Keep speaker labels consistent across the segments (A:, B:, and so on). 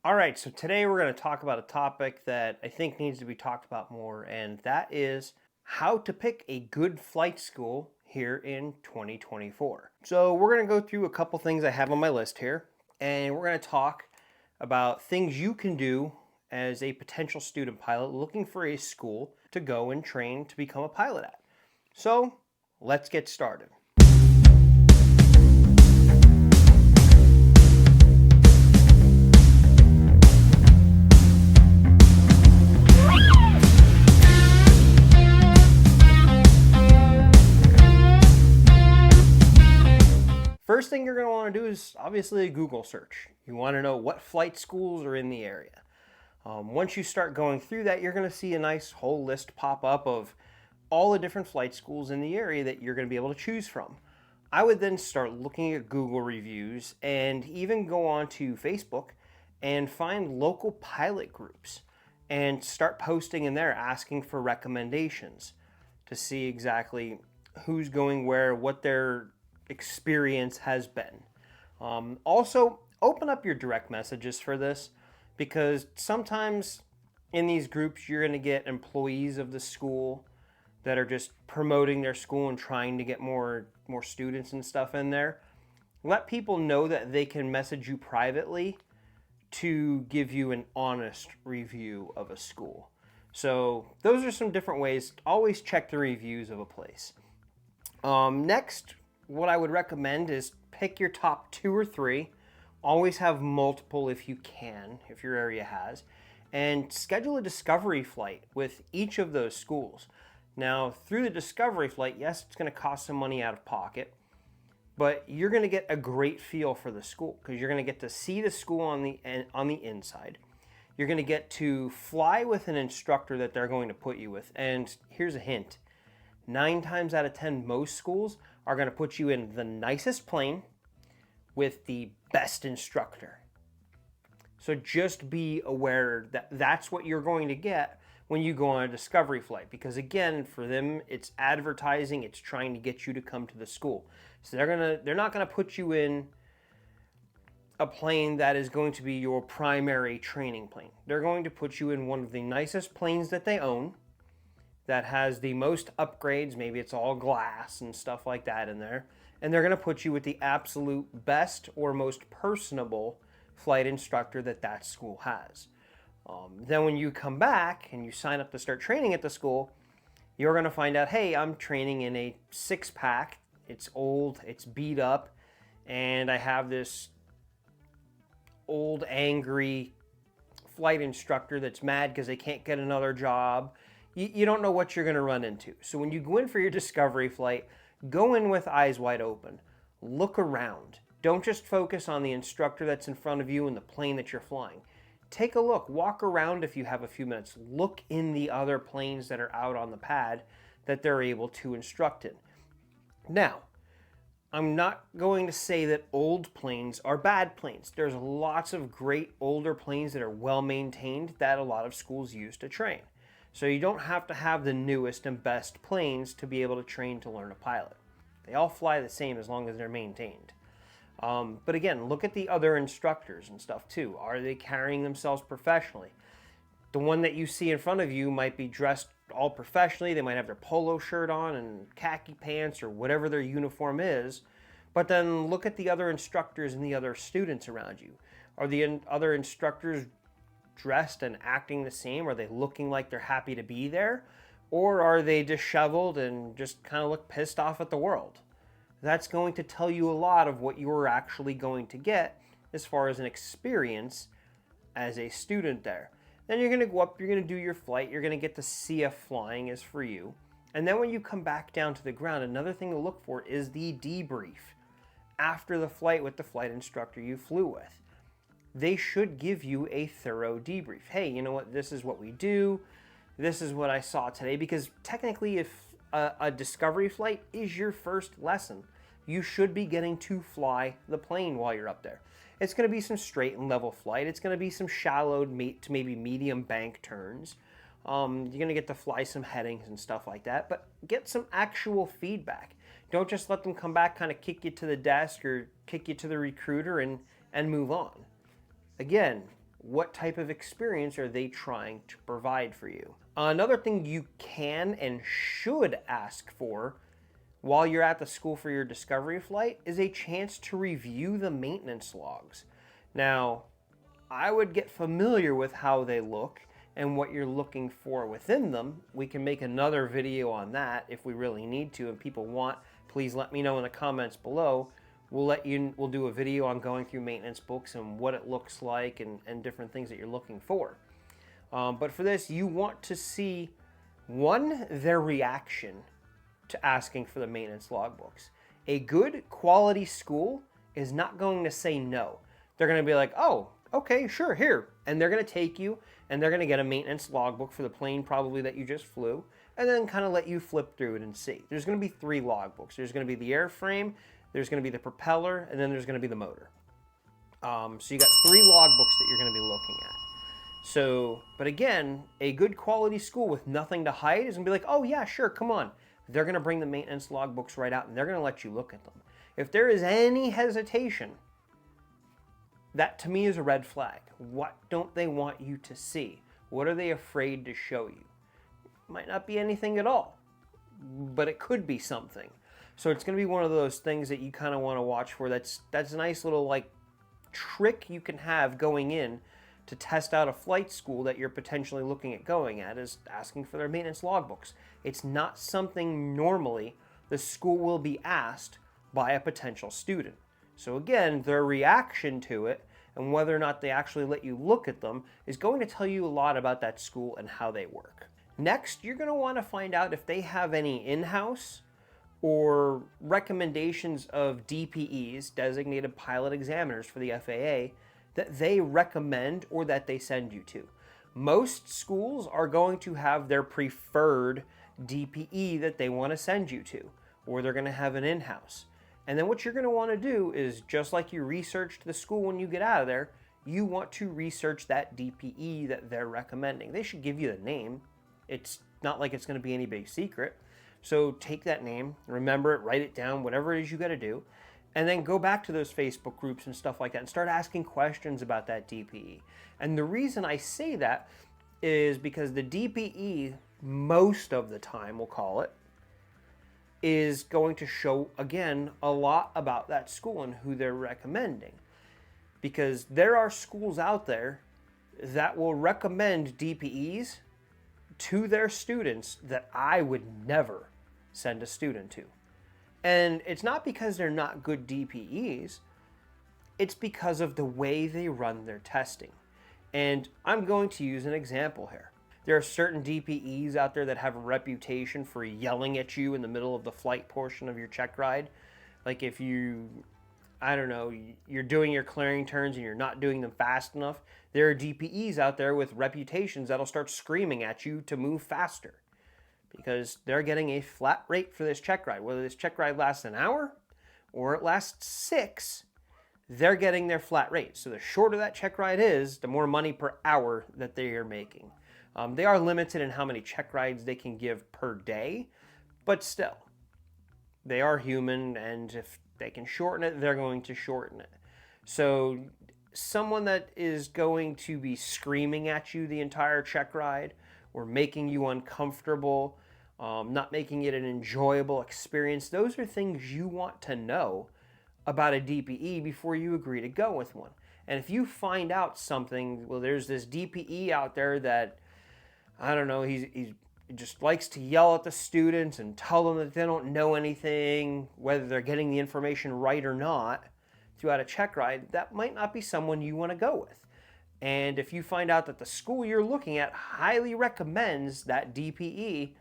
A: All right, so today we're going to talk about a topic that I think needs to be talked about more, and that is how to pick a good flight school here in 2024. So, we're going to go through a couple things I have on my list here, and we're going to talk about things you can do as a potential student pilot looking for a school to go and train to become a pilot at. So, let's get started. First thing you're going to want to do is obviously a Google search. You want to know what flight schools are in the area. Once you start going through that, you're going to see a nice whole list pop up of all the different flight schools in the area that you're going to be able to choose from. I would then start looking at Google reviews and even go on to Facebook and find local pilot groups and start posting in there asking for recommendations to see exactly who's going where, what their experience has been. Also, open up your direct messages for this because sometimes in these groups you're going to get employees of the school that are just promoting their school and trying to get more students and stuff in there. Let people know that they can message you privately to give you an honest review of a school. So those are some different ways. Always check the reviews of a place. Next, what I would recommend is pick your top 2 or 3. Always have multiple if you can, if your area has, and schedule a discovery flight with each of those schools. Now, through the discovery flight, yes, it's going to cost some money out of pocket, but you're going to get a great feel for the school because you're going to get to see the school on the inside. You're going to get to fly with an instructor that they're going to put you with. And here's a hint. 9 times out of 10, most schools are going to put you in the nicest plane with the best instructor. So just be aware that that's what you're going to get when you go on a discovery flight. Because again, for them, it's advertising. It's trying to get you to come to the school. So they're not going to put you in a plane that is going to be your primary training plane. They're going to put you in one of the nicest planes that they own, that has the most upgrades. Maybe it's all glass and stuff like that in there. And they're going to put you with the absolute best or most personable flight instructor that school has. Then when you come back and you sign up to start training at the school, you're going to find out, hey, I'm training in a 6-pack. It's old, it's beat up, and I have this old, angry flight instructor that's mad because they can't get another job. You don't know what you're going to run into. So when you go in for your discovery flight, go in with eyes wide open. Look around. Don't just focus on the instructor that's in front of you and the plane that you're flying. Take a look. Walk around if you have a few minutes. Look in the other planes that are out on the pad that they're able to instruct in. Now, I'm not going to say that old planes are bad planes. There's lots of great older planes that are well maintained that a lot of schools use to train. So you don't have to have the newest and best planes to be able to train to learn a pilot. They all fly the same as long as they're maintained. But again, look at the other instructors and stuff too. Are they carrying themselves professionally? The one that you see in front of you might be dressed all professionally. They might have their polo shirt on and khaki pants or whatever their uniform is. But then look at the other instructors and the other students around you. Are the other instructors dressed and acting the same? Are they looking like they're happy to be there? Or are they disheveled and just kind of look pissed off at the world? That's going to tell you a lot of what you're actually going to get as far as an experience as a student there. Then you're going to go up, you're going to do your flight, you're going to get to see if flying is for you. And then when you come back down to the ground, another thing to look for is the debrief after the flight with the flight instructor you flew with. They should give you a thorough debrief. Hey, you know what? This is what we do. This is what I saw today. Because technically, if a discovery flight is your first lesson, you should be getting to fly the plane while you're up there. It's going to be some straight and level flight. It's going to be some shallow to maybe medium bank turns. You're going to get to fly some headings and stuff like that. But get some actual feedback. Don't just let them come back, kind of kick you to the desk or kick you to the recruiter and move on. Again, What type of experience are they trying to provide for you? Another thing you can and should ask for while you're at the school for your discovery flight is a chance to review the maintenance logs. Now, I would get familiar with how they look and what you're looking for within them. We can make another video on that if we really need to and people want. Please let me know in the comments below. We'll do a video on going through maintenance books and what it looks like and different things that you're looking for. But for this, you want to see, one, their reaction to asking for the maintenance logbooks. A good quality school is not going to say no. They're going to be like, oh, okay, sure, here. And they're going to take you and they're going to get a maintenance logbook for the plane probably that you just flew and then kind of let you flip through it and see. There's going to be 3 logbooks. There's going to be the airframe, there's going to be the propeller, and then there's going to be the motor. So you got 3 logbooks that you're going to be looking at. So, but again, a good quality school with nothing to hide is going to be like, oh yeah, sure, come on. They're going to bring the maintenance logbooks right out and they're going to let you look at them. If there is any hesitation, that to me is a red flag. What don't they want you to see? What are they afraid to show you? Might not be anything at all, but it could be something. So it's going to be one of those things that you kind of want to watch for. That's a nice little like trick you can have going in to test out a flight school that you're potentially looking at going at, is asking for their maintenance logbooks. It's not something normally the school will be asked by a potential student. So again, their reaction to it and whether or not they actually let you look at them is going to tell you a lot about that school and how they work. Next, you're going to want to find out if they have any in-house or recommendations of DPEs, designated pilot examiners for the FAA, that they recommend or that they send you to. Most schools are going to have their preferred DPE that they want to send you to, or they're going to have an in-house. And then what you're going to want to do is, just like you researched the school when you get out of there, you want to research that DPE that they're recommending. They should give you the name. It's not like it's going to be any big secret. So take that name, remember it, write it down, whatever it is you got to do, and then go back to those Facebook groups and stuff like that and start asking questions about that DPE. And the reason I say that is because the DPE, most of the time, we'll call it, is going to show, again, a lot about that school and who they're recommending. Because there are schools out there that will recommend DPEs to their students that I would never send a student to. And it's not because they're not good DPEs, it's because of the way they run their testing. And I'm going to use an example here. There are certain DPEs out there that have a reputation for yelling at you in the middle of the flight portion of your check ride. Like if you, I don't know, you're doing your clearing turns and you're not doing them fast enough, there are DPEs out there with reputations that'll start screaming at you to move faster because they're getting a flat rate for this check ride. Whether this check ride lasts an hour or it lasts 6, they're getting their flat rate. So the shorter that check ride is, the more money per hour that they are making. They are limited in how many check rides they can give per day, but still, they are human, and if they can shorten it, they're going to shorten it. So someone that is going to be screaming at you the entire check ride or making you uncomfortable, not making it an enjoyable experience, those are things you want to know about a DPE before you agree to go with one. And if you find out something, well, there's this DPE out there that, I don't know, he just likes to yell at the students and tell them that they don't know anything, whether they're getting the information right or not, throughout a check ride, that might not be someone you want to go with. And if you find out that the school you're looking at highly recommends that DPE,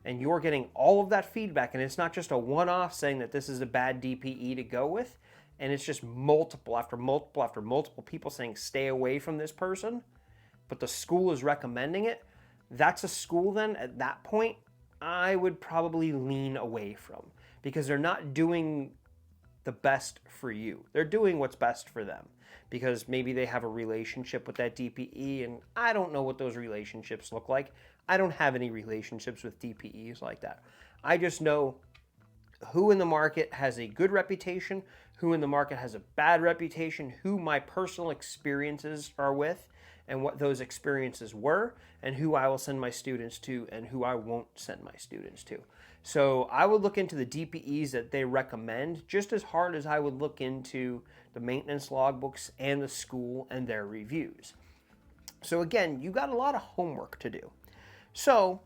A: and you're getting all of that feedback, and it's not just a one-off saying that this is a bad DPE to go with, and it's just multiple after multiple after multiple people saying stay away from this person, but the school is recommending it, that's a school then, at that point, I would probably lean away from, because they're not doing the best for you. They're doing what's best for them, because maybe they have a relationship with that DPE, and I don't know what those relationships look like. I don't have any relationships with DPEs like that. I just know who in the market has a good reputation, who in the market has a bad reputation, who my personal experiences are with, and what those experiences were, and who I will send my students to and who I won't send my students to. So I would look into the DPEs that they recommend just as hard as I would look into the maintenance logbooks and the school and their reviews. So again, you got a lot of homework to do. So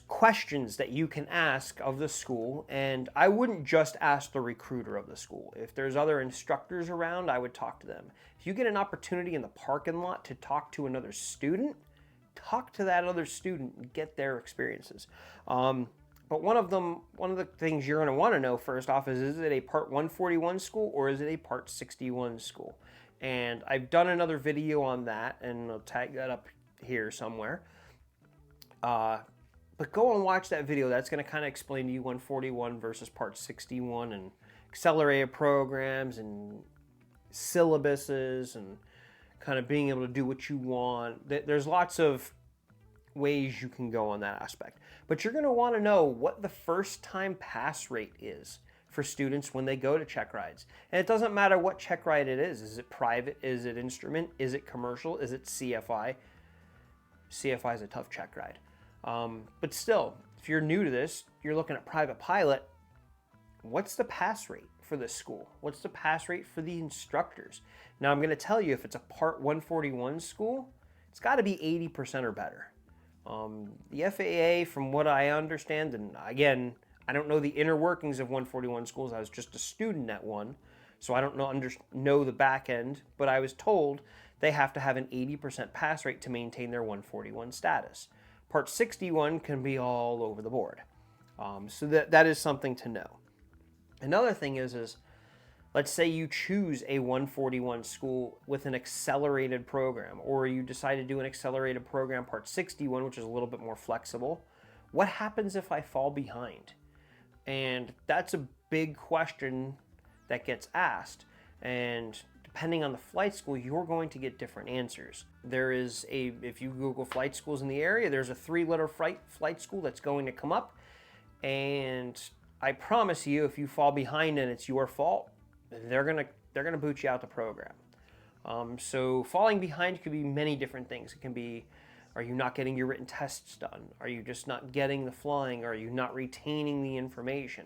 A: questions that you can ask of the school, and I wouldn't just ask the recruiter of the school. If there's other instructors around, I would talk to them. If you get an opportunity in the parking lot to talk to another student, talk to that other student and get their experiences. But one of the things you're going to want to know first off is it a Part 141 school or is it a Part 61 school? And I've done another video on that, and I'll tag that up here somewhere. But go and watch that video. That's going to kind of explain to you 141 versus Part 61 and accelerated programs and syllabuses and kind of being able to do what you want. There's lots of ways you can go on that aspect. But you're going to want to know what the first time pass rate is for students when they go to check rides. And it doesn't matter what check ride it is. Is it private? Is it instrument? Is it commercial? Is it CFI? CFI is a tough check ride. But still, if you're new to this, you're looking at private pilot, what's the pass rate for this school? What's the pass rate for the instructors? Now I'm going to tell you, if it's a Part 141 school, it's got to be 80% or better. The FAA, from what I understand, and again, I don't know the inner workings of 141 schools. I was just a student at one, so I don't know the back end, but I was told they have to have an 80% pass rate to maintain their 141 status. Part 61 can be all over the board. So that is something to know. Another thing is let's say you choose a 141 school with an accelerated program, or you decide to do an accelerated program Part 61, which is a little bit more flexible. What happens if I fall behind? And that's a big question that gets asked. And depending on the flight school, you're going to get different answers. If you Google flight schools in the area, there's a 3-letter flight school that's going to come up. And I promise you, if you fall behind and it's your fault, they're gonna boot you out the program. So falling behind could be many different things. It can be, are you not getting your written tests done? Are you just not getting the flying? Are you not retaining the information?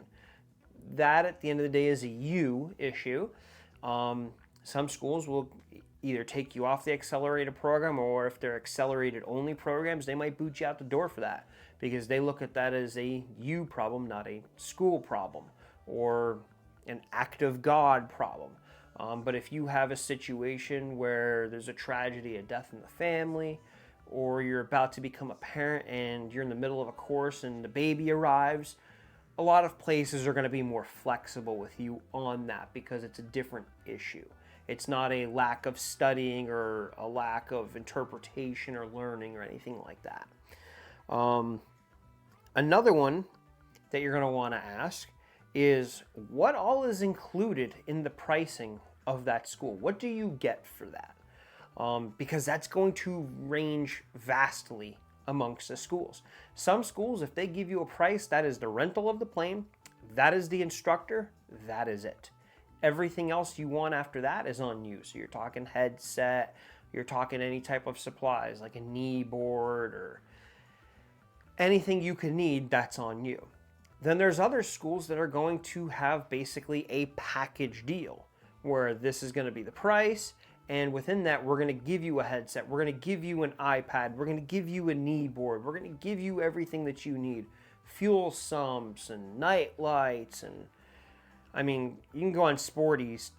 A: That, at the end of the day, is a you issue. Some schools will either take you off the accelerated program, or if they're accelerated only programs, they might boot you out the door for that, because they look at that as a you problem, not a school problem or an act of God problem. But if you have a situation where there's a tragedy, a death in the family, or you're about to become a parent and you're in the middle of a course and the baby arrives, a lot of places are going to be more flexible with you on that because it's a different issue. It's not a lack of studying or a lack of interpretation or learning or anything like that. Another one that you're going to want to ask is, what all is included in the pricing of that school? What do you get for that? Because that's going to range vastly amongst the schools. Some schools, if they give you a price, that is the rental of the plane, that is the instructor, that is it. Everything else you want after that is on you. So you're talking headset, you're talking any type of supplies like a knee board or anything you could need, that's on you. Then there's other schools that are going to have basically a package deal where this is going to be the price, and within that we're going to give you a headset, we're going to give you an iPad, we're going to give you a knee board, we're going to give you everything that you need, fuel sumps and night lights, and I mean, you can go on Sporty's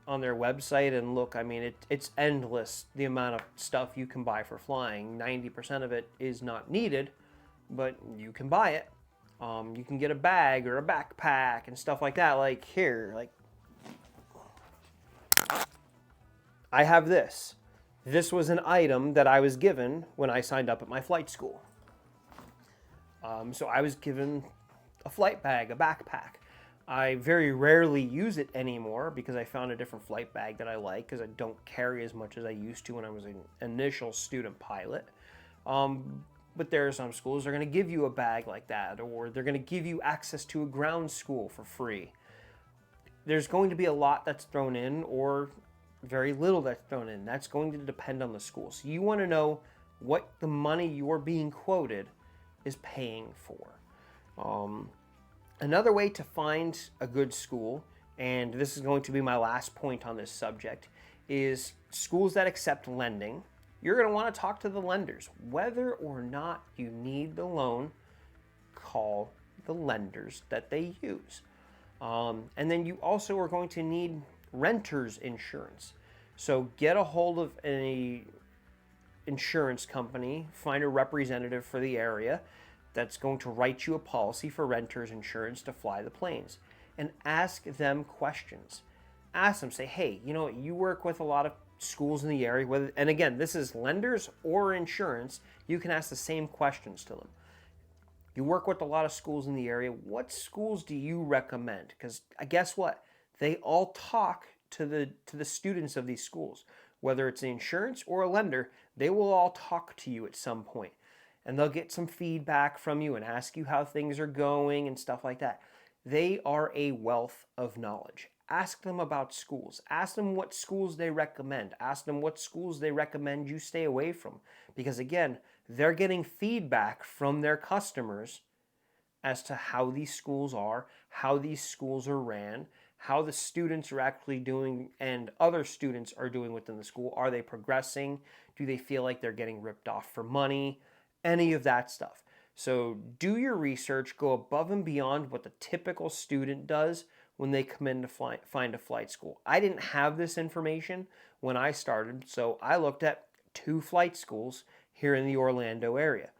A: on their website and look. I mean, it's endless the amount of stuff you can buy for flying. 90% of it is not needed, but you can buy it. You can get a bag or a backpack and stuff like that. Like here, like I have this. This was an item that I was given when I signed up at my flight school. So I was given a flight bag, a backpack. I very rarely use it anymore because I found a different flight bag that I like, because I don't carry as much as I used to when I was an initial student pilot. But there are some schools that are going to give you a bag like that, or they're going to give you access to a ground school for free. There's going to be a lot that's thrown in, or very little that's thrown in. That's going to depend on the school. So you want to know what the money you're being quoted is paying for. Um, Another way to find a good school, and this is going to be my last point on this subject, is schools that accept lending. You're going to want to talk to the lenders. Whether or not you need the loan, call the lenders that they use. And then you also are going to need renter's insurance. So get a hold of a insurance company, find a representative for the area that's going to write you a policy for renter's insurance to fly the planes, and ask them questions. Ask them, say, hey, you work with a lot of schools in the area, whether, and again, this is lenders or insurance, you can ask the same questions to them. You work with a lot of schools in the area. What schools do you recommend? Because guess what? They all talk to the students of these schools. Whether it's an insurance or a lender, they will all talk to you at some point. And they'll get some feedback from you and ask you how things are going and stuff like that. They are a wealth of knowledge. Ask them about schools. Ask them what schools they recommend. Ask them what schools they recommend you stay away from. Because again, they're getting feedback from their customers as to how these schools are, how these schools are ran, how the students are actually doing and other students are doing within the school. Are they progressing? Do they feel like they're getting ripped off for money? Any of that stuff. So do your research, go above and beyond what the typical student does when they come in to find a flight school. I didn't have this information when I started, so I looked at 2 flight schools here in the Orlando area.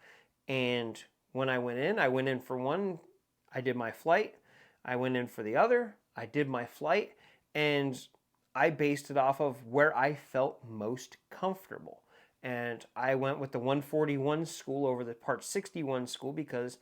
A: And when I went in for one, I did my flight. I went in for the other, I did my flight, and I based it off of where I felt most comfortable. And I went with the 141 school over the Part 61 school because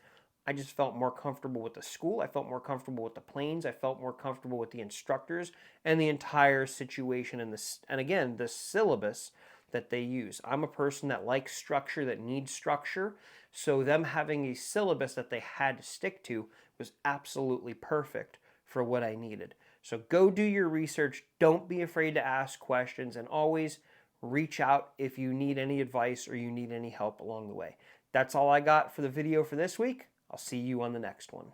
A: I just felt more comfortable with the school. I felt more comfortable with the planes. I felt more comfortable with the instructors and the entire situation and again, the syllabus that they use. I'm a person that likes structure, that needs structure. So them having a syllabus that they had to stick to was absolutely perfect for what I needed. So go do your research. Don't be afraid to ask questions, and always reach out if you need any advice or you need any help along the way. That's all I got for the video for this week. I'll see you on the next one.